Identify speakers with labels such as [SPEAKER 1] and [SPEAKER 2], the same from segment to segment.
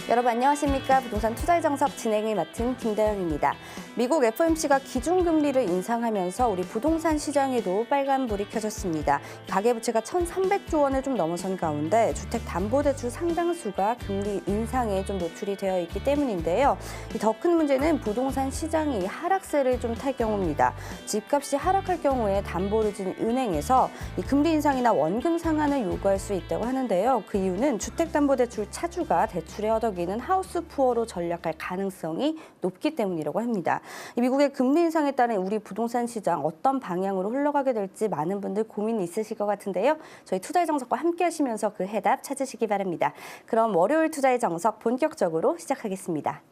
[SPEAKER 1] 여러분 안녕하십니까? 부동산 투자의 정석 진행을 맡은 김다영입니다. 미국 FOMC가 기준금리를 인상하면서 우리 부동산 시장에도 빨간불이 켜졌습니다. 가계부채가 1,300조 원을 좀 넘어선 가운데 주택담보대출 상당수가 금리 인상에 좀 노출이 되어 있기 때문인데요. 더 큰 문제는 부동산 시장이 하락세를 좀 탈 경우입니다. 집값이 하락할 경우에 담보를 준 은행에서 이 금리 인상이나 원금 상한을 요구할 수 있다고 하는데요. 그 이유는 주택담보대출 차주가 대출에 허덕이는 하우스 푸어로 전락할 가능성이 높기 때문이라고 합니다. 미국의 금리 인상에 따른 우리 부동산 시장 어떤 방향으로 흘러가게 될지 많은 분들 고민이 있으실 것 같은데요. 저희 투자의 정석과 함께 하시면서 그 해답 찾으시기 바랍니다. 그럼 월요일 투자의 정석 본격적으로 시작하겠습니다.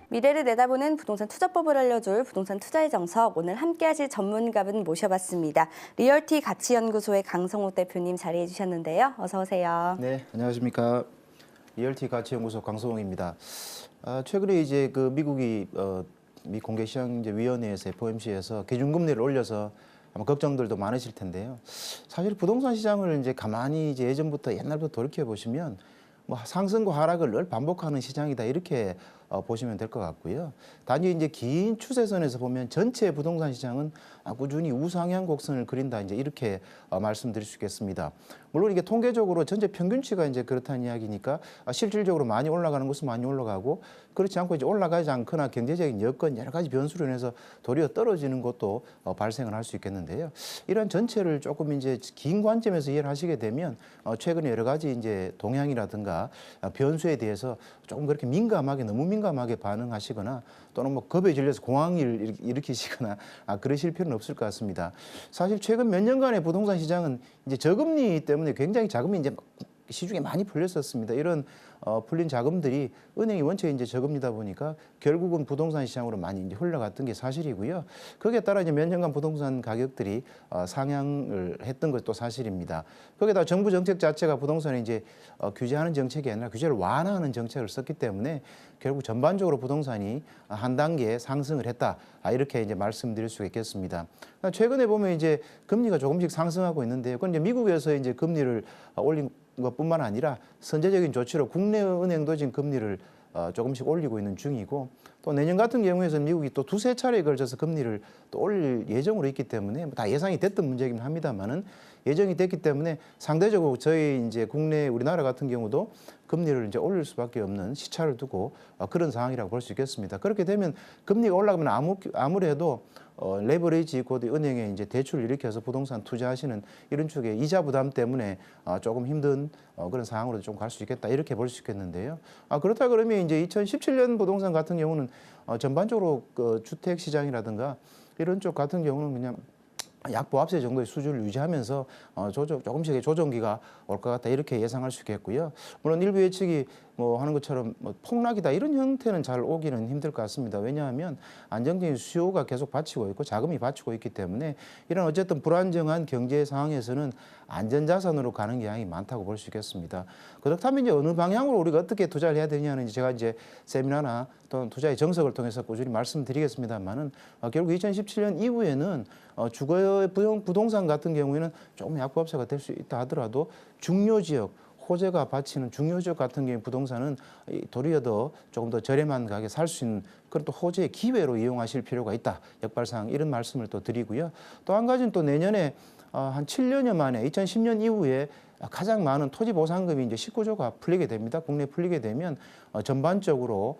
[SPEAKER 1] 미래를 내다보는 부동산 투자법을 알려줄 부동산 투자의 정석, 오늘 함께하실 전문가분 모셔봤습니다. 리얼티 가치연구소의 강성욱 대표님 자리해 주셨는데요. 어서 오세요.
[SPEAKER 2] 네, 안녕하십니까. 리얼티 가치연구소 강성욱입니다. 최근에 이제 그 미국이 미 공개시장위원회에서 FOMC에서 기준금리를 올려서 아마 걱정들도 많으실 텐데요. 사실 부동산 시장을 이제 가만히 이제 예전부터 옛날부터 돌이켜 보시면 뭐 상승과 하락을 늘 반복하는 시장이다 이렇게 보시면 될 것 같고요. 단지 이제 긴 추세선에서 보면 전체 부동산 시장은 꾸준히 우상향 곡선을 그린다 이제 이렇게 말씀드릴 수 있겠습니다. 물론 이게 통계적으로 전체 평균치가 이제 그렇다는 이야기니까 실질적으로 많이 올라가는 것은 많이 올라가고 그렇지 않고 이제 올라가지 않거나 경제적인 여건 여러 가지 변수로 인해서 도리어 떨어지는 것도 발생을 할 수 있겠는데요. 이런 전체를 조금 이제 긴 관점에서 이해를 하시게 되면 최근에 여러 가지 이제 동향이라든가 변수에 대해서 조금 그렇게 민감하게 너무 민감하게 반응하시거나 또는 뭐 겁에 질려서 공황을 일으키시거나 그러실 필요는 없을 것 같습니다. 사실 최근 몇 년간의 부동산 시장은 이제 저금리 때문에 굉장히 자금이 이제 시중에 많이 풀렸었습니다. 이런 풀린 자금들이 은행이 원체 이제 저금리다 보니까 결국은 부동산 시장으로 많이 이제 흘러갔던 게 사실이고요. 거기에 따라 이제 몇 년간 부동산 가격들이 상향을 했던 것도 사실입니다. 거기에다 정부 정책 자체가 부동산에 이제 규제하는 정책이 아니라 규제를 완화하는 정책을 썼기 때문에 결국 전반적으로 부동산이 한 단계 상승을 했다. 이렇게 이제 말씀드릴 수가 있겠습니다. 최근에 보면 이제 금리가 조금씩 상승하고 있는데요. 그건 이제 미국에서 이제 금리를 올린 것뿐만 아니라 선제적인 조치로 국내 은행도 지금 금리를 조금씩 올리고 있는 중이고 또 내년 같은 경우에는 미국이 또 두세 차례에 걸쳐서 금리를 또 올릴 예정으로 있기 때문에 다 예상이 됐던 문제이긴 합니다만은 예정이 됐기 때문에 상대적으로 저희 이제 국내 우리나라 같은 경우도 금리를 이제 올릴 수밖에 없는 시차를 두고 그런 상황이라고 볼 수 있겠습니다. 그렇게 되면 금리가 올라가면 아무래도 레버리지 곧 은행에 이제 대출을 일으켜서 부동산 투자하시는 이런 쪽의 이자 부담 때문에 조금 힘든 그런 상황으로 좀 갈 수 있겠다 이렇게 볼 수 있겠는데요. 그렇다 그러면 이제 2017년 부동산 같은 경우는 전반적으로 그 주택 시장이라든가 이런 쪽 같은 경우는 그냥 약보합세 정도의 수준을 유지하면서 조금씩의 조정기가 올 것 같다 이렇게 예상할 수 있겠고요. 물론 일부 예측이 뭐 하는 것처럼 뭐 폭락이다 이런 형태는 잘 오기는 힘들 것 같습니다. 왜냐하면 안정적인 수요가 계속 받치고 있고 자금이 받치고 있기 때문에 이런 어쨌든 불안정한 경제 상황에서는 안전자산으로 가는 경향이 많다고 볼 수 있겠습니다. 그렇다면 이제 어느 방향으로 우리가 어떻게 투자를 해야 되냐는 제가 이제 세미나나 또는 투자의 정석을 통해서 꾸준히 말씀드리겠습니다만은 결국 2017년 이후에는 주거 부동산 같은 경우에는 조금 약보합세가 될 수 있다 하더라도 중요 지역 호재가 받치는 중요 지역 같은 경우 부동산은 도리어 더 조금 더 저렴한 가격에 살 수 있는 그런 또 호재의 기회로 이용하실 필요가 있다. 역발상 이런 말씀을 또 드리고요. 또 한 가지는 또 내년에 한 7년여 만에 2010년 이후에 가장 많은 토지 보상금이 이제 19조가 풀리게 됩니다. 국내에 풀리게 되면 전반적으로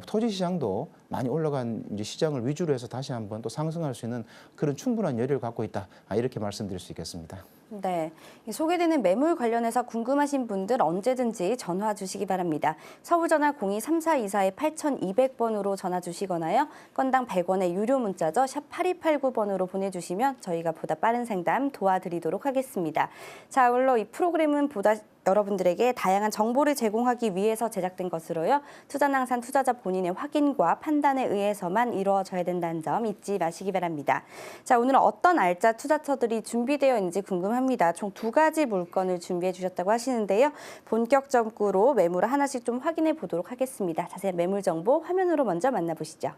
[SPEAKER 2] 토지 시장도 많이 올라간 이제 시장을 위주로 해서 다시 한번 또 상승할 수 있는 그런 충분한 여력을 갖고 있다. 이렇게 말씀드릴 수 있겠습니다.
[SPEAKER 1] 네, 소개되는 매물 관련해서 궁금하신 분들 언제든지 전화 주시기 바랍니다. 서울전화 02-3424-8200번으로 전화 주시거나요. 건당 100원의 유료 문자죠. 샵 8289번으로 보내주시면 저희가 보다 빠른 상담 도와드리도록 하겠습니다. 자, 물론 이 프로그램은 보다 여러분들에게 다양한 정보를 제공하기 위해서 제작된 것으로요. 투자는 항상 투자자 본인의 확인과 판단에 의해서만 이루어져야 된다는 점 잊지 마시기 바랍니다. 자, 오늘은 어떤 알짜 투자처들이 준비되어 있는지 궁금합니다. 합니다. 총 2가지 물건을 준비해 주셨다고 하시는데요. 본격적으로 매물을 하나씩 좀 확인해 보도록 하겠습니다. 자세한 매물 정보 화면으로 먼저 만나보시죠.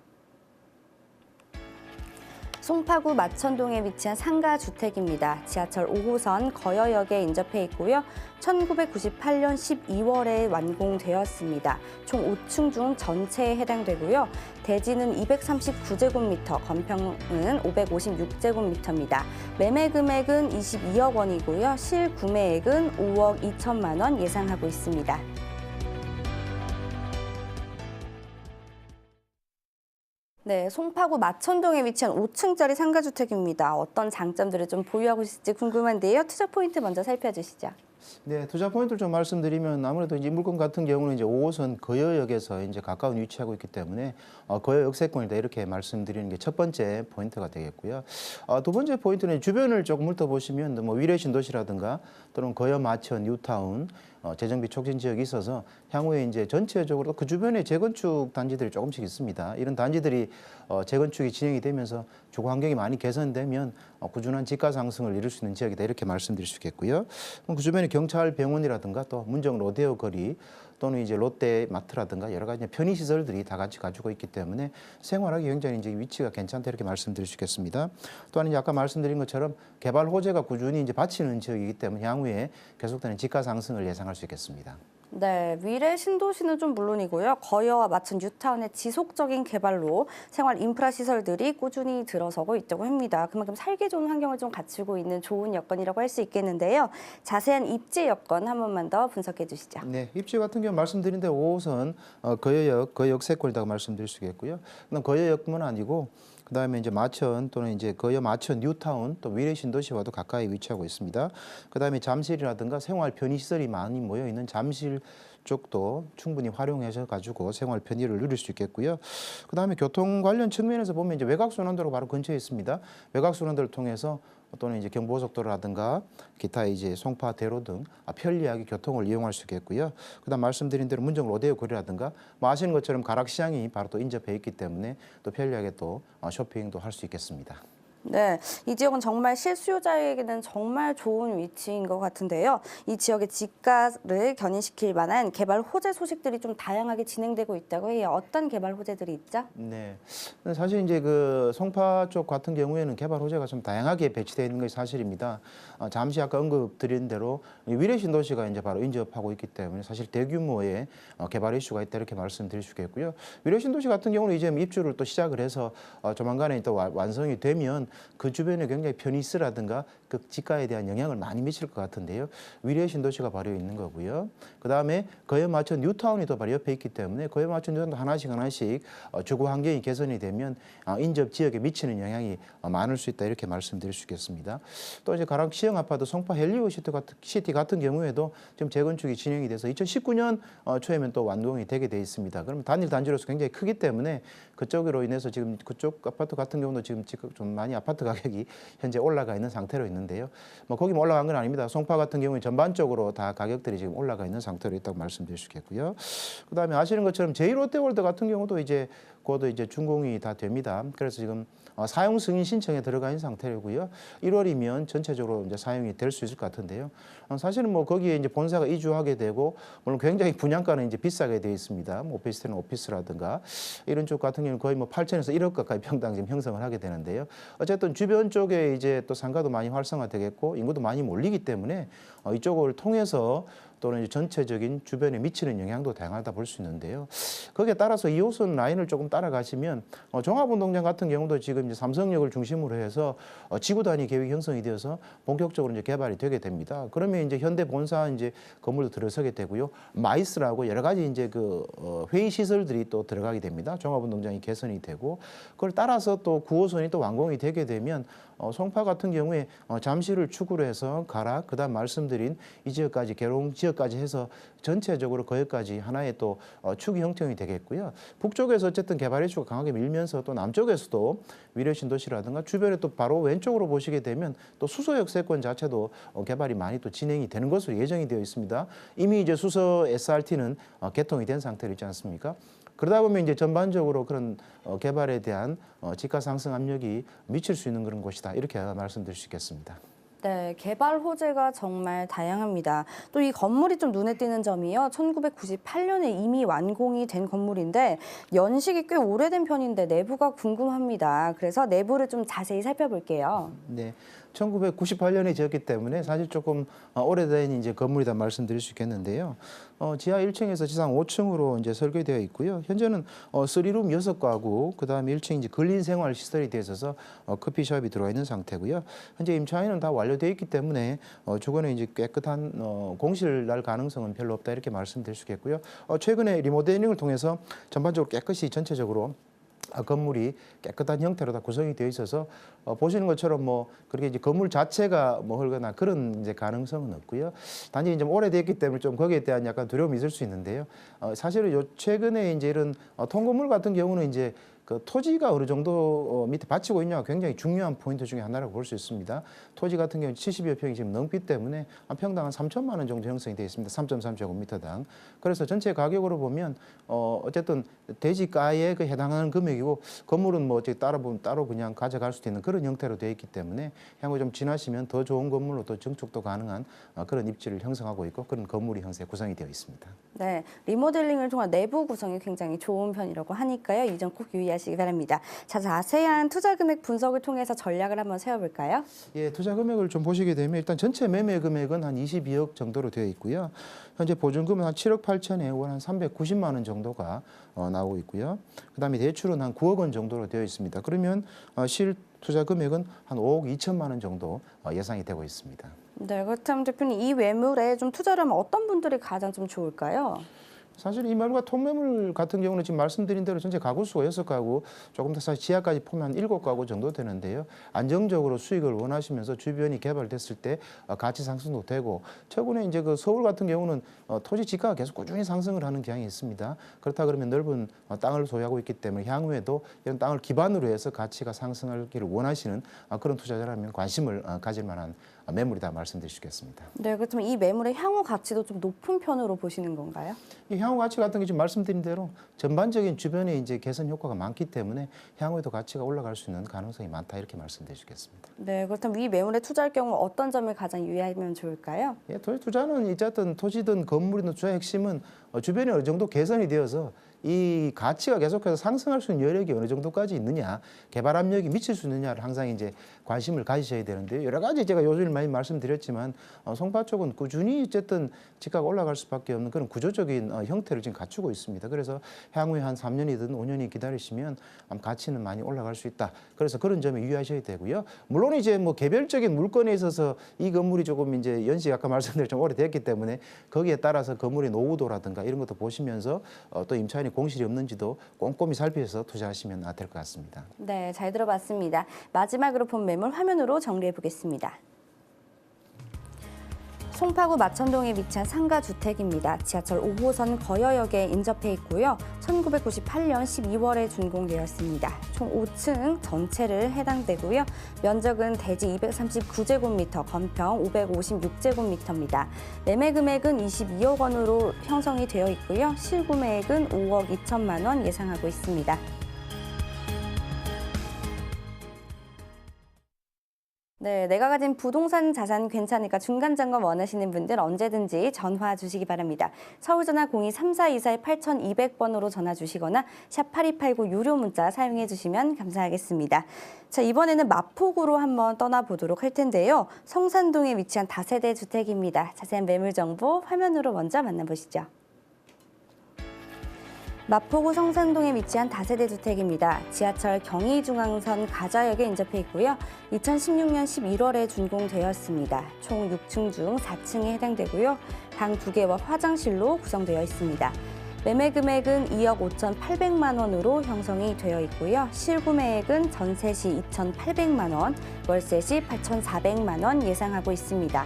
[SPEAKER 1] 송파구 마천동에 위치한 상가 주택입니다. 지하철 5호선 거여역에 인접해 있고요. 1998년 12월에 완공되었습니다. 총 5층 중 전체에 해당되고요. 대지는 239제곱미터, 건평은 556제곱미터입니다. 매매 금액은 22억 원이고요. 실구매액은 5억 2천만 원 예상하고 있습니다. 네, 송파구 마천동에 위치한 5층짜리 상가주택입니다. 어떤 장점들을 좀 보유하고 있을지 궁금한데요. 투자 포인트 먼저 살펴주시죠.
[SPEAKER 2] 네, 투자 포인트를 좀 말씀드리면 아무래도 이제 물건 같은 경우는 이제 5호선 거여역에서 이제 가까운 위치하고 있기 때문에 거여 역세권이다 이렇게 말씀드리는 게 첫 번째 포인트가 되겠고요. 두 번째 포인트는 주변을 조금 훑어보시면 뭐 위례 신도시라든가 또는 거여 마천 뉴타운 재정비 촉진 지역이 있어서 향후에 이제 전체적으로 그 주변에 재건축 단지들이 조금씩 있습니다. 이런 단지들이 재건축이 진행이 되면서 주거 환경이 많이 개선되면 꾸준한 지가 상승을 이룰 수 있는 지역이다 이렇게 말씀드릴 수 있겠고요. 그 주변에 경찰 병원이라든가 또 문정 로데오 거리 또는 이제 롯데 마트라든가 여러 가지 편의 시설들이 다 같이 가지고 있기 때문에 생활하기 굉장히 이제 위치가 괜찮다 이렇게 말씀드릴 수 있겠습니다. 또한 이제 아까 말씀드린 것처럼 개발 호재가 꾸준히 이제 받치는 지역이기 때문에 향후에 계속되는 지가 상승을 예상할 수 있겠습니다.
[SPEAKER 1] 네, 위례 신도시는 좀 물론이고요. 거여와 마천 뉴타운의 지속적인 개발로 생활 인프라 시설들이 꾸준히 들어서고 있다고 합니다. 그만큼 살기 좋은 환경을 좀 갖추고 있는 좋은 여건이라고 할 수 있겠는데요. 자세한 입지 여건 한 번만 더 분석해 주시죠.
[SPEAKER 2] 네, 입지 같은 경우 말씀드린 대로 5호선 거여역, 거여역세권이라고 말씀드릴 수 있겠고요. 그다음 거여역뿐만 아니고 그다음에 이제 마천 또는 이제 거여 마천 뉴타운 또 위례 신도시와도 가까이 위치하고 있습니다. 그다음에 잠실이라든가 생활 편의 시설이 많이 모여 있는 잠실 쪽도 충분히 활용해서 가지고 생활 편의를 누릴 수 있겠고요. 그다음에 교통 관련 측면에서 보면 이제 외곽순환도로 바로 근처에 있습니다. 외곽순환도를 통해서 또는 이제 경부고속도로라든가 기타 이제 송파대로 등 편리하게 교통을 이용할 수 있겠고요. 그다음 말씀드린 대로 문정 로데오 거리라든가 뭐 아시는 것처럼 가락시장이 바로 또 인접해 있기 때문에 또 편리하게 또 쇼핑도 할 수 있겠습니다.
[SPEAKER 1] 네, 이 지역은 정말 실수요자에게는 정말 좋은 위치인 것 같은데요. 이 지역의 집가를 견인시킬 만한 개발 호재 소식들이 좀 다양하게 진행되고 있다고 해요. 어떤 개발 호재들이 있죠?
[SPEAKER 2] 네, 사실 이제 그 송파 쪽 같은 경우에는 개발 호재가 좀 다양하게 배치되어 있는 것이 사실입니다. 잠시 아까 언급드린 대로 위례 신도시가 이제 바로 인접하고 있기 때문에 사실 대규모의 개발 이슈가 있다 이렇게 말씀드릴 수 있겠고요. 위례 신도시 같은 경우는 이제 입주를 또 시작을 해서 조만간에 또 완성이 되면 그 주변에 굉장히 편의시라든가 그 지가에 대한 영향을 많이 미칠 것 같은데요. 위례 신도시가 바로 있는 거고요. 그다음에 거여 마천 뉴타운이 또 바로 옆에 있기 때문에 거여 마천 뉴타운도 하나씩 주거 환경이 개선이 되면 인접 지역에 미치는 영향이 많을 수 있다 이렇게 말씀드릴 수 있겠습니다. 또 이제 가락 시형 아파트 송파 헬리오 시티 같은 경우에도 지금 재건축이 진행이 돼서 2019년 초에면 또 완공이 되게 돼 있습니다. 그럼 단일 단지로서 굉장히 크기 때문에 그쪽으로 인해서 지금 그쪽 아파트 같은 경우도 지금 좀 많이 아파트 가격이 현재 올라가 있는 상태로 있는데요. 뭐 거기만 올라간 건 아닙니다. 송파 같은 경우에 전반적으로 다 가격들이 지금 올라가 있는 상태로 있다고 말씀드릴 수 있겠고요. 그다음에 아시는 것처럼 제1롯데월드 같은 경우도 이제 곧 이제 준공이 다 됩니다. 그래서 지금 사용 승인 신청에 들어가 있는 상태고요. 1월이면 전체적으로 이제 사용이 될 수 있을 것 같은데요. 사실은 뭐 거기에 이제 본사가 이주하게 되고 물론 굉장히 분양가는 이제 비싸게 되어 있습니다. 뭐 오피스텔은 오피스라든가 이런 쪽 같은 경우는 거의 뭐 8천에서 1억 가까이 평당 지금 형성을 하게 되는데요. 어쨌든 주변 쪽에 이제 또 상가도 많이 활성화되겠고 인구도 많이 몰리기 때문에 이쪽을 통해서 또는 이제 전체적인 주변에 미치는 영향도 다양하다 볼 수 있는데요. 거기에 따라서 2호선 라인을 조금 따라가시면 종합운동장 같은 경우도 지금 이제 삼성역을 중심으로 해서 지구 단위 계획이 형성이 되어서 본격적으로 이제 개발이 되게 됩니다. 그러면 이제 현대 본사 이제 건물도 들어서게 되고요. 마이스라고 여러 가지 이제 그 회의 시설들이 또 들어가게 됩니다. 종합운동장이 개선이 되고 그걸 따라서 또 9호선이 또 완공이 되게 되면 송파 같은 경우에 잠실을 축으로 해서 가락, 그다음 말씀드린 이 지역까지 계룡 지역까지 해서 전체적으로 거기까지 하나의 또 축이 형성이 되겠고요. 북쪽에서 어쨌든 개발 이슈가 강하게 밀면서 또 남쪽에서도 위례 신도시라든가 주변에 또 바로 왼쪽으로 보시게 되면 또 수서역 세권 자체도 개발이 많이 또 진행이 되는 것으로 예정이 되어 있습니다. 이미 이제 수서 SRT는 개통이 된 상태로 있지 않습니까? 그러다 보면 이제 전반적으로 그런 개발에 대한 지가 상승 압력이 미칠 수 있는 그런 곳이다. 이렇게 말씀드릴 수 있겠습니다.
[SPEAKER 1] 네, 개발 호재가 정말 다양합니다. 또 이 건물이 좀 눈에 띄는 점이요. 1998년에 이미 완공이 된 건물인데 연식이 꽤 오래된 편인데 내부가 궁금합니다. 그래서 내부를 좀 자세히 살펴볼게요.
[SPEAKER 2] 네. 1998년에 지었기 때문에 사실 조금 오래된 이제 건물이다 말씀드릴 수 있겠는데요. 지하 1층에서 지상 5층으로 이제 설계되어 있고요. 현재는 3룸 6가구, 그다음에 1층 이제 근린 생활 시설이 되어 있어서 커피숍이 들어와 있는 상태고요. 현재 임차인은 다 완료되어 있기 때문에 주거에 이제 깨끗한 공실 날 가능성은 별로 없다 이렇게 말씀드릴 수 있겠고요. 최근에 리모델링을 통해서 전반적으로 깨끗이 전체적으로 건물이 깨끗한 형태로 다 구성이 되어 있어서 보시는 것처럼 뭐 그렇게 이제 건물 자체가 뭐 헐거나 그런 이제 가능성은 없고요. 단지 이제 오래됐기 때문에 좀 거기에 대한 약간 두려움이 있을 수 있는데요. 사실은 요 최근에 이제 이런 통건물 같은 경우는 이제 그 토지가 어느 정도 밑에 받치고 있냐가 굉장히 중요한 포인트 중에 하나라고 볼 수 있습니다. 토지 같은 경우는 70여 평이 지금 넘기 때문에 한 평당 한 3천만 원 정도 형성이 되어 있습니다. 3.3제곱미터당. 그래서 전체 가격으로 보면 어쨌든 대지가에 그 해당하는 금액이고 건물은 뭐 어떻게 따로 보면 따로 그냥 가져갈 수도 있는 그런 형태로 되어 있기 때문에 향후 좀 지나시면 더 좋은 건물로 또 증축도 가능한 그런 입지를 형성하고 있고 그런 건물이 형성에 구성이 되어 있습니다.
[SPEAKER 1] 네, 리모델링을 통한 내부 구성이 굉장히 좋은 편이라고 하니까요. 이 점 꼭 유의하시기 바랍니다. 자, 자세한 투자 금액 분석을 통해서 전략을 한번 세워볼까요?
[SPEAKER 2] 예, 투자 금액을 좀 보시게 되면 일단 전체 매매 금액은 한 22억 정도로 되어 있고요. 현재 보증금은 한 7억 8천에 월 한 390만 원 정도가 나오고 있고요. 그다음에 대출은 한 9억 원 정도로 되어 있습니다. 그러면 실 투자 금액은 한 5억 2천만 원 정도 예상이 되고 있습니다.
[SPEAKER 1] 네, 그렇다면 대표님 이 매물에 좀 투자를 하면 어떤 분들이 가장 좀 좋을까요?
[SPEAKER 2] 사실 이 매물과 통매물 같은 경우는 지금 말씀드린 대로 전체 가구 수가 6가구, 조금 더 사실 지하까지 포함한 7가구 정도 되는데요. 안정적으로 수익을 원하시면서 주변이 개발됐을 때 가치 상승도 되고, 최근에 이제 그 서울 같은 경우는 토지 지가가 계속 꾸준히 상승을 하는 경향이 있습니다. 그렇다 그러면 넓은 땅을 소유하고 있기 때문에 향후에도 이런 땅을 기반으로 해서 가치가 상승하기를 원하시는 그런 투자자라면 관심을 가질 만한 매물이다 말씀드릴 수 있겠습니다.
[SPEAKER 1] 네, 그렇다면 이 매물의 향후 가치도 좀 높은 편으로 보시는 건가요?
[SPEAKER 2] 이 향후 가치 같은 게 지금 말씀드린 대로 전반적인 주변에 이제 개선 효과가 많기 때문에 향후에도 가치가 올라갈 수 있는 가능성이 많다 이렇게 말씀드릴 수 있겠습니다.
[SPEAKER 1] 네, 그렇다면 이 매물에 투자할 경우 어떤 점을 가장 유의하면 좋을까요?
[SPEAKER 2] 예, 토지 투자는 어쨌든 토지든 건물이든 투자 핵심은 주변에 어느 정도 개선이 되어서 이 가치가 계속해서 상승할 수 있는 여력이 어느 정도까지 있느냐, 개발 압력이 미칠 수 있느냐를 항상 이제 관심을 가지셔야 되는데요. 여러 가지 제가 요즘 많이 말씀드렸지만 송파 쪽은 꾸준히 어쨌든 지가가 올라갈 수밖에 없는 그런 구조적인 형태를 지금 갖추고 있습니다. 그래서 향후에 한 3년이든 5년이 기다리시면 가치는 많이 올라갈 수 있다. 그래서 그런 점에 유의하셔야 되고요. 물론 이제 뭐 개별적인 물건에 있어서 이 건물이 조금 이제 연식이 아까 말씀드린 좀 오래됐기 때문에 거기에 따라서 건물의 노후도라든가 이런 것도 보시면서 또 임차인이 공실이 없는지도 꼼꼼히 살피셔서 투자하시면 될 것 같습니다.
[SPEAKER 1] 네, 잘 들어봤습니다. 마지막으로 본 매물 화면으로 정리해 보겠습니다. 송파구 마천동에 위치한 상가주택입니다. 지하철 5호선 거여역에 인접해 있고요. 1998년 12월에 준공되었습니다. 총 5층 전체를 해당되고요. 면적은 대지 239제곱미터, 건평 556제곱미터입니다. 매매 금액은 22억 원으로 형성이 되어 있고요. 실구매액은 5억 2천만 원 예상하고 있습니다. 네, 내가 가진 부동산 자산 괜찮으니까 중간 점검 원하시는 분들 언제든지 전화 주시기 바랍니다. 서울전화 0234-8200번으로 전화 주시거나 샵 8289 유료 문자 사용해 주시면 감사하겠습니다. 자, 이번에는 마포구로 한번 떠나보도록 할 텐데요. 성산동에 위치한 다세대 주택입니다. 자세한 매물 정보 화면으로 먼저 만나보시죠. 마포구 성산동에 위치한 다세대 주택입니다. 지하철 경의중앙선 가자역에 인접해 있고요. 2016년 11월에 준공되었습니다. 총 6층 중 4층에 해당되고요. 방 2개와 화장실로 구성되어 있습니다. 매매 금액은 2억 5,800만 원으로 형성이 되어 있고요. 실구매액은 전세 시 2,800만 원, 월세 시 8,400만 원 예상하고 있습니다.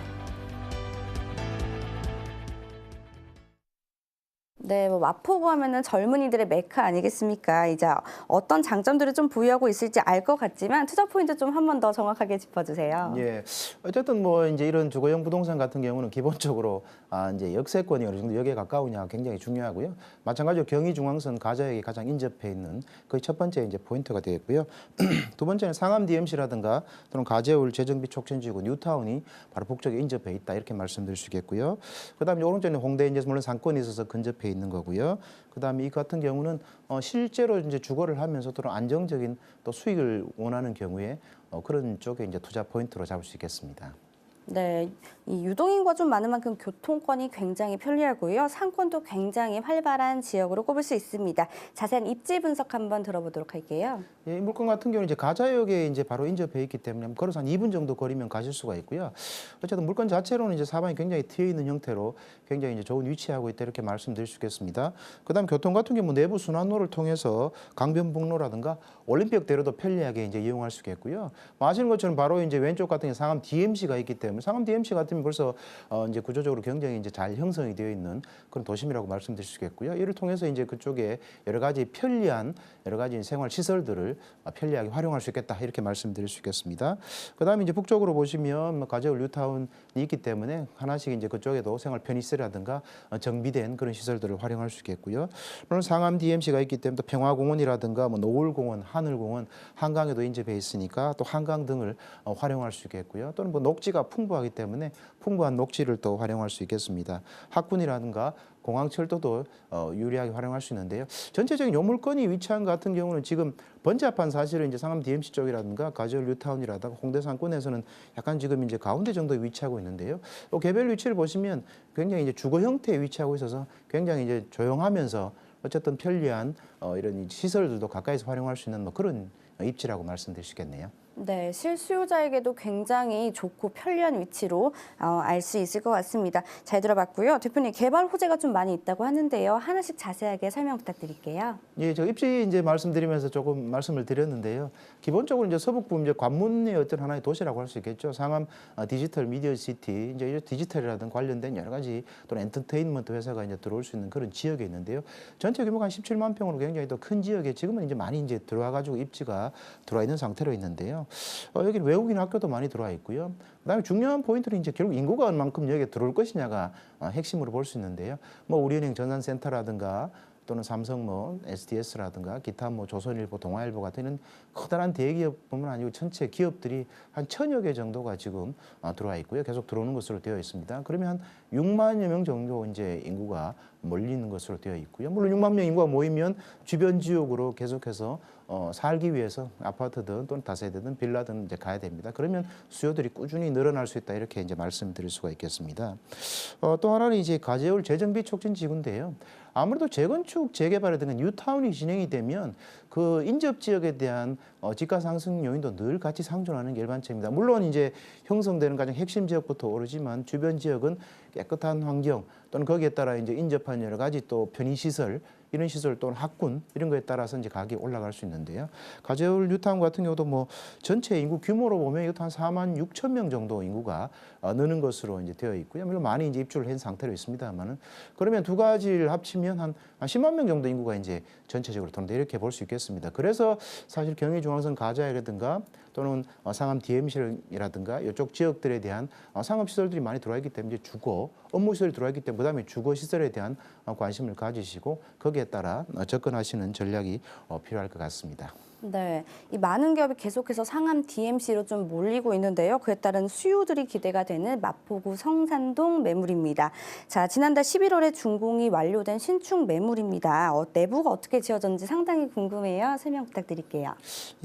[SPEAKER 1] 네, 뭐 마포구 하면은 젊은이들의 메카 아니겠습니까? 이제 어떤 장점들을 좀 부여하고 있을지 알 것 같지만 투자 포인트 좀 한 번 더 정확하게 짚어주세요.
[SPEAKER 2] 예. 어쨌든 뭐 이제 이런 주거용 부동산 같은 경우는 기본적으로 이제 역세권이 어느 정도 역에 가까우냐 굉장히 중요하고요. 마찬가지로 경의중앙선 가자역이 가장 인접해 있는 거의 첫 번째 이제 포인트가 되겠고요. 두 번째는 상암 DMC라든가 또는 가재울 재정비 촉진지구 뉴타운이 바로 북쪽에 인접해 있다 이렇게 말씀드릴 수 있겠고요. 그다음에 오른쪽에 홍대 이제 물론 상권이 있어서 근접해 있는 거고요. 그다음에 이 같은 경우는 실제로 이제 주거를 하면서 또는 안정적인 또 수익을 원하는 경우에 그런 쪽에 이제 투자 포인트로 잡을 수 있겠습니다.
[SPEAKER 1] 네, 이 유동인구가 좀 많은 만큼 교통권이 굉장히 편리하고요. 상권도 굉장히 활발한 지역으로 꼽을 수 있습니다. 자세한 입지 분석 한번 들어보도록 할게요.
[SPEAKER 2] 예, 이 물건 같은 경우는 이제 가자역에 이제 바로 인접해 있기 때문에 걸어서 한 2분 정도 거리면 가실 수가 있고요. 어쨌든 물건 자체로는 이제 사방이 굉장히 트여 있는 형태로 굉장히 이제 좋은 위치하고 있다 이렇게 말씀드릴 수 있겠습니다. 그다음 교통 같은 경우 내부 순환로를 통해서 강변북로라든가 올림픽대로도 편리하게 이제 이용할 수 있겠고요. 뭐 아시는 것처럼 바로 이제 왼쪽 같은 경우 상암 DMC가 있기 때문에 상암 DMC 같으면 벌써 이제 구조적으로 굉장히 이제 잘 형성이 되어 있는 그런 도심이라고 말씀드릴 수 있겠고요. 이를 통해서 이제 그쪽에 여러 가지 편리한 여러 가지 생활 시설들을 편리하게 활용할 수 있겠다 이렇게 말씀드릴 수 있겠습니다. 그다음에 이제 북쪽으로 보시면 뭐 가재울 뉴타운이 있기 때문에 하나씩 이제 그쪽에도 생활 편의시설이라든가 정비된 그런 시설들을 활용할 수 있겠고요. 물론 상암 DMC가 있기 때문에 또 평화공원이라든가 뭐 노을공원, 하늘공원, 한강에도 인접해 있으니까 또 한강 등을 활용할 수 있겠고요. 또는 뭐 녹지가 풍부하기 때문에 풍부한 녹지를 또 활용할 수 있겠습니다. 학군이라든가 공항철도도 유리하게 활용할 수 있는데요. 전체적인 요 물건이 위치한 같은 경우는 지금 번잡한 사실은 이제 상암 DMC 쪽이라든가 가재울 뉴타운이라든가 홍대 상권에서는 약간 지금 이제 가운데 정도에 위치하고 있는데요. 또 개별 위치를 보시면 굉장히 이제 주거 형태에 위치하고 있어서 굉장히 이제 조용하면서 어쨌든 편리한 이런 시설들도 가까이서 활용할 수 있는 뭐 그런 입지라고 말씀드릴 수 있겠네요.
[SPEAKER 1] 네, 실수요자에게도 굉장히 좋고 편리한 위치로 알 수 있을 것 같습니다. 잘 들어봤고요. 대표님, 개발 호재가 좀 많이 있다고 하는데요. 하나씩 자세하게 설명 부탁드릴게요.
[SPEAKER 2] 예, 저 입지 이제 말씀드리면서 조금 말씀을 드렸는데요. 기본적으로 이제 서북부 이제 관문의 어떤 하나의 도시라고 할 수 있겠죠. 상암 디지털 미디어 시티, 이제 디지털이라든 관련된 여러 가지 또는 엔터테인먼트 회사가 이제 들어올 수 있는 그런 지역에 있는데요. 전체 규모가 한 17만 평으로 굉장히 또 큰 지역에 지금은 이제 많이 이제 들어와 가지고 입지가 들어와 있는 상태로 있는데요. 여기는 외국인 학교도 많이 들어와 있고요. 그다음에 중요한 포인트는 이제 결국 인구가 얼만큼 여기에 들어올 것이냐가 핵심으로 볼 수 있는데요. 뭐 우리은행 전산센터라든가 또는 삼성 뭐 SDS라든가 기타 뭐 조선일보, 동아일보 같은 이런 커다란 대기업뿐만 아니고 전체 기업들이 한 1,000여 개 정도가 지금 들어와 있고요. 계속 들어오는 것으로 되어 있습니다. 그러면 한 6만여 명 정도 이제 인구가 몰리는 것으로 되어 있고요. 물론 6만 명 인구가 모이면 주변 지역으로 계속해서 살기 위해서 아파트든 또는 다세대든 빌라든 이제 가야 됩니다. 그러면 수요들이 꾸준히 늘어날 수 있다 이렇게 이제 말씀드릴 수가 있겠습니다. 또 하나는 이제 가재울 재정비 촉진 지구인데요. 아무래도 재건축, 재개발이든 뉴타운이 진행이 되면 그 인접 지역에 대한 집가 상승 요인도 늘 같이 상존하는 게 일반적입니다. 물론 이제 형성되는 가장 핵심 지역부터 오르지만 주변 지역은 깨끗한 환경 또는 거기에 따라 이제 인접한 여러 가지 또 편의시설 이런 시설 또는 학군 이런 거에 따라서 이제 가격이 올라갈 수 있는데요. 가재울 뉴타운 같은 경우도 뭐 전체 인구 규모로 보면 이것도 한 4만 6천 명 정도 인구가 느는 것으로 이제 되어 있고요. 물론 많이 이제 입주를 한 상태로 있습니다만은 그러면 두 가지를 합치면 한 10만 명 정도 인구가 이제 전체적으로 돈다 이렇게 볼 수 있겠습니다. 그래서 사실 경의중앙선 가자역이라든가 또는 상암 DMC라든가 이쪽 지역들에 대한 상업시설들이 많이 들어와 있기 때문에 주거, 업무시설이 들어와 있기 때문에 그다음에 주거시설에 대한 관심을 가지시고 거기에 따라 접근하시는 전략이 필요할 것 같습니다.
[SPEAKER 1] 네, 이 많은 기업이 계속해서 상암 DMC로 좀 몰리고 있는데요. 그에 따른 수요들이 기대가 되는 마포구 성산동 매물입니다. 자, 지난달 11월에 준공이 완료된 신축 매물입니다. 내부가 어떻게 지어졌는지 상당히 궁금해요. 설명 부탁드릴게요.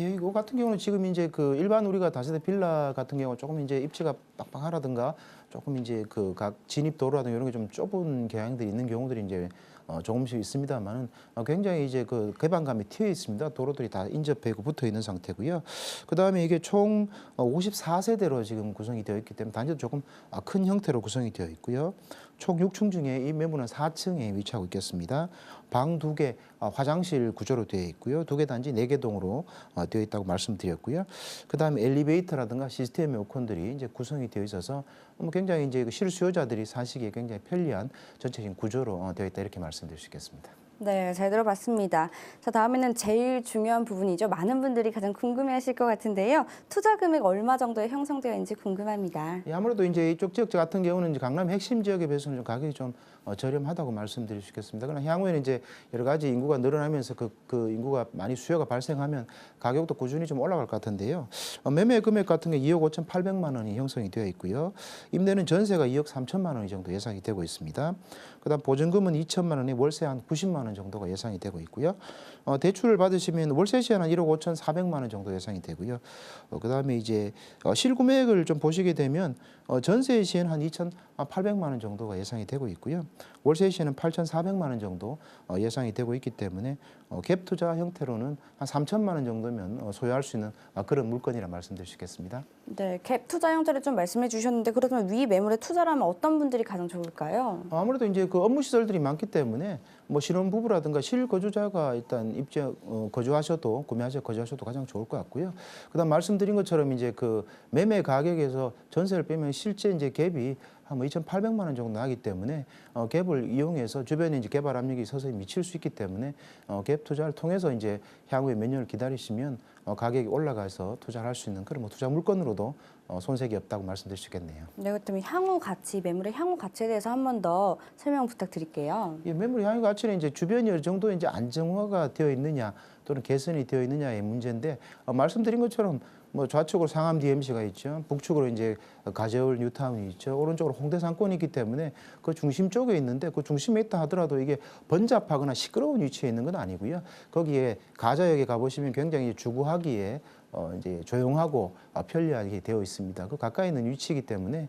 [SPEAKER 2] 예, 이거 같은 경우는 지금 이제 그 일반 우리가 다세대 빌라 같은 경우 조금 이제 입지가 빡빡하라든가 조금 이제 그 각 진입 도로라든가 이런 게 좀 좁은 경향들이 있는 경우들이 이제 조금씩 있습니다만은 굉장히 이제 그 개방감이 튀어 있습니다. 도로들이 다 인접해고 붙어 있는 상태고요. 그 다음에 이게 총 54세대로 지금 구성이 되어 있기 때문에 단지도 조금 큰 형태로 구성이 되어 있고요. 총 6층 중에 이 매물은 4층에 위치하고 있겠습니다. 방 2개, 화장실 구조로 되어 있고요. 2개 단지 4개 동으로 되어 있다고 말씀드렸고요. 그다음에 엘리베이터라든가 시스템 에어컨들이 이제 구성이 되어 있어서 굉장히 이제 실수요자들이 사시기에 굉장히 편리한 전체적인 구조로 되어 있다 이렇게 말씀드릴 수 있겠습니다.
[SPEAKER 1] 네, 잘 들어봤습니다. 자, 다음에는 제일 중요한 부분이죠. 많은 분들이 가장 궁금해하실 것 같은데요. 투자 금액 얼마 정도에 형성되어 있는지 궁금합니다.
[SPEAKER 2] 예, 아무래도 이제 이쪽 지역 같은 경우는 이제 강남 핵심 지역에 비해서는 좀 가격이 좀 저렴하다고 말씀드릴 수 있겠습니다. 그러나 향후에는 이제 여러 가지 인구가 늘어나면서 그 인구가 많이 수요가 발생하면 가격도 꾸준히 좀 올라갈 것 같은데요. 매매 금액 같은 게 2억 5,800만 원이 형성이 되어 있고요. 임대는 전세가 2억 3천만 원 정도 예상이 되고 있습니다. 그다음 보증금은 2천만 원에 월세 한 90만 원 정도가 예상이 되고 있고요. 대출을 받으시면 월세 시한 한 1억 5,400만 원 정도 예상이 되고요. 그다음에 이제 실구매액을 좀 보시게 되면 전세 시에는 한 2,800만 원 정도가 예상이 되고 있고요. 월세 시에는 8,400만 원 정도 예상이 되고 있기 때문에 갭 투자 형태로는 한 3천만 원 정도면 소유할 수 있는 그런 물건이라 말씀드릴 수 있겠습니다.
[SPEAKER 1] 네, 갭 투자 형태를 좀 말씀해 주셨는데 그렇다면 위 매물에 투자를 하면 어떤 분들이 가장 좋을까요?
[SPEAKER 2] 아무래도 이제 그 업무 시설들이 많기 때문에 뭐 신혼부부라든가 실거주자가 일단 거주하셔도 거주하셔도 가장 좋을 것 같고요. 그다음 말씀드린 것처럼 이제 그 매매 가격에서 전세를 빼면 실제 이제 갭이 한 2,800만 원 정도 나기 때문에 갭을 이용해서 주변에 이제 개발 압력이 서서히 미칠 수 있기 때문에 갭 투자를 통해서 이제 향후에 몇 년을 기다리시면 가격이 올라가서 투자를 할 수 있는 그런 뭐 투자 물건으로도 손색이 없다고 말씀드릴 수 있겠네요.
[SPEAKER 1] 네, 그렇다면 향후 가치, 매물의 향후 가치에 대해서 한 번 더 설명 부탁드릴게요.
[SPEAKER 2] 이 매물 향후 가치는 이제 주변이 어느 정도 이제 안정화가 되어 있느냐 또는 개선이 되어 있느냐의 문제인데 말씀드린 것처럼 뭐 좌측으로 상암 DMC가 있죠. 북측으로 이제 가재울 뉴타운이 있죠. 오른쪽으로 홍대 상권이 있기 때문에 그 중심 쪽에 있는데 그 중심에 있다 하더라도 이게 번잡하거나 시끄러운 위치에 있는 건 아니고요. 거기에 가자역에 가보시면 굉장히 주거하기에 이제 조용하고 편리하게 되어 있습니다. 그 가까이 있는 위치이기 때문에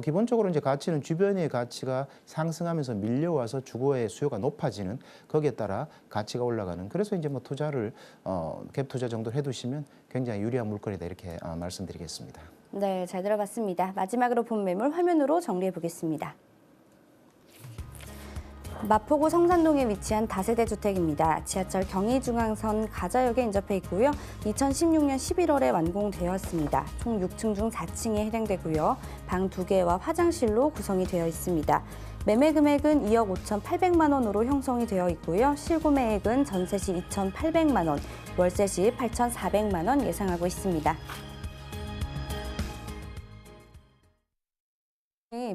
[SPEAKER 2] 기본적으로 이제 가치는 주변의 가치가 상승하면서 밀려와서 주거의 수요가 높아지는 거기에 따라 가치가 올라가는 그래서 이제 뭐 투자를 갭 투자 정도 해두시면 굉장히 유리한 물건이다 이렇게 말씀드리겠습니다.
[SPEAKER 1] 네, 잘 들어봤습니다. 마지막으로 본 매물 화면으로 정리해 보겠습니다. 마포구 성산동에 위치한 다세대 주택입니다. 지하철 경의중앙선 가자역에 인접해 있고요. 2016년 11월에 완공되었습니다. 총 6층 중 4층에 해당되고요. 방 2개와 화장실로 구성이 되어 있습니다. 매매 금액은 2억 5,800만 원으로 형성이 되어 있고요. 실구매액은 전세 시 2,800만 원, 월세 시 8,400만 원 예상하고 있습니다.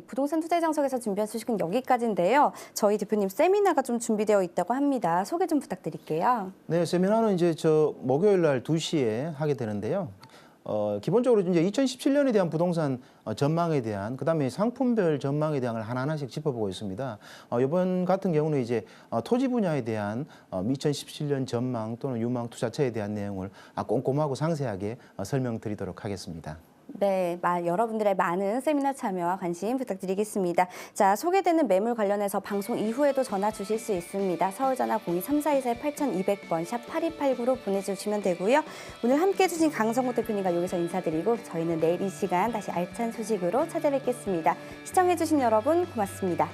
[SPEAKER 1] 부동산 투자 장석에서 준비한 소식은 여기까지인데요. 저희 대표님 세미나가 좀 준비되어 있다고 합니다. 소개 좀 부탁드릴게요.
[SPEAKER 2] 네, 세미나는 이제 목요일 날 2시에 하게 되는데요. 기본적으로 이제 2017년에 대한 부동산 전망에 대한 그다음에 상품별 전망에 대한 걸 하나하나씩 짚어보고 있습니다. 이번 같은 경우는 이제 토지 분야에 대한 2017년 전망 또는 유망 투자처에 대한 내용을 꼼꼼하고 상세하게 설명드리도록 하겠습니다.
[SPEAKER 1] 네, 여러분들의 많은 세미나 참여와 관심 부탁드리겠습니다. 자, 소개되는 매물 관련해서 방송 이후에도 전화 주실 수 있습니다. 서울전화 02-3424-8200번 샵 8289로 보내주시면 되고요. 오늘 함께해 주신 강성호 대표님과 여기서 인사드리고 저희는 내일 이 시간 다시 알찬 소식으로 찾아뵙겠습니다. 시청해 주신 여러분 고맙습니다.